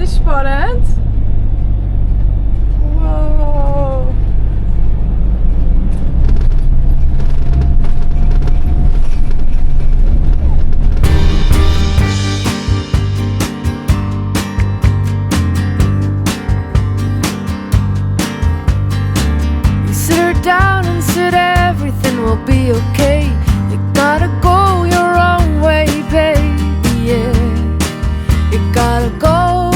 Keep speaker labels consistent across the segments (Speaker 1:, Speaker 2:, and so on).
Speaker 1: is spannend. Wow.
Speaker 2: Sit her down and said everything will be okay. You gotta go your own way, baby, yeah. You gotta go.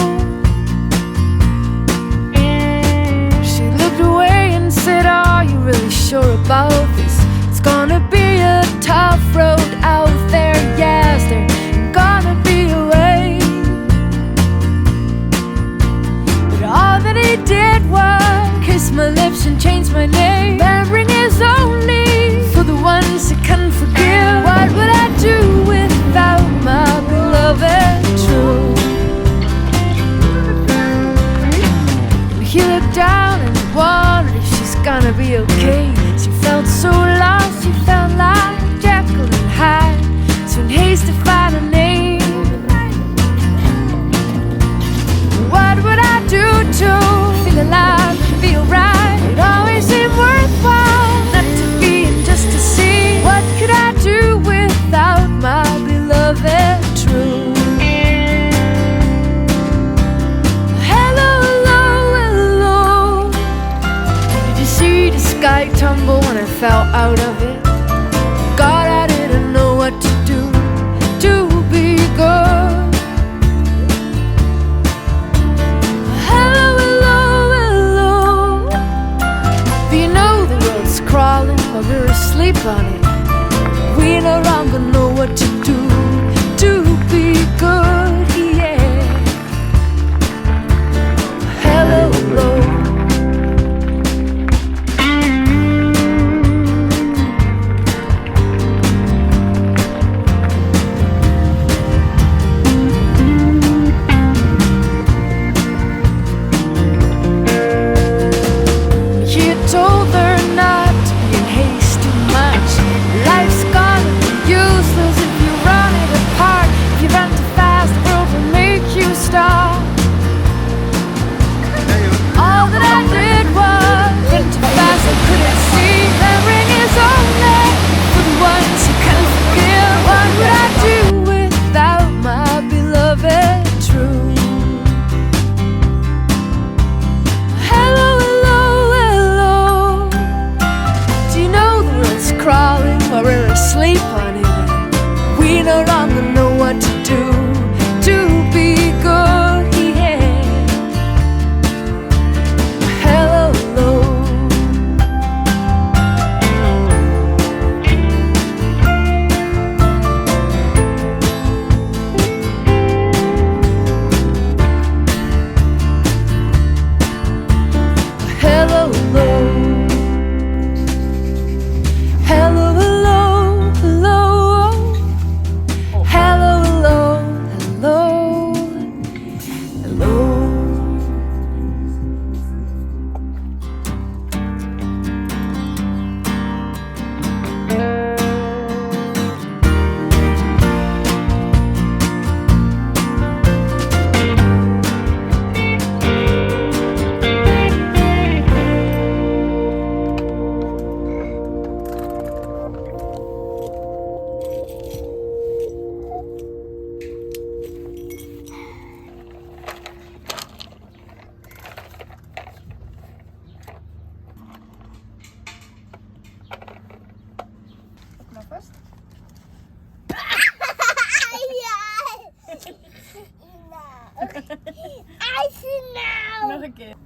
Speaker 2: She looked away and said, are you really sure about this? It's gonna be a tough road out there, yes, there's gonna be a way. But all that he did was kiss my lips and change my name. That ring is only for the ones who can forgive. What would I do without my beloved true? He looked down and wondered if she's gonna be okay. She felt so lost, she felt like Jekyll and Hyde, so in haste to find a name. What would I do to feel alive, feel right? It always seemed worthwhile not to be and just to see. What could I do without my beloved true? Hello, hello, hello. Did you see the sky tumble when I fell out of it? God, I didn't know what to do to be good. Hello, hello, hello. Do you know the world's crawling while we're asleep on it? We no longer know what to do to be good, yeah. Hello, hello. He had told her not to be in haste too much. Life's gonna be useless if you run it apart. If you run too fast, the world will make you stop. All that I did was run too fast, I couldn't see. That ring is only for the ones who can forgive. What would I do without my beloved true? Hello, hello, hello. Do you know the world's crawling while we're asleep on it? We no longer know what to do to be good, yeah. Hello, hello. Hello, hello. Hello, hello, hello. Hello, hello, hello. Hello.
Speaker 1: Nou vast. Nog een keer.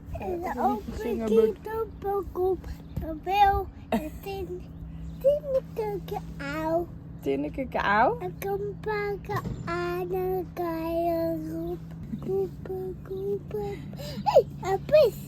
Speaker 1: Tinneke kou.
Speaker 3: Ik kan pakken aan een keien roep. Koepen, koepen. Hé, een vis.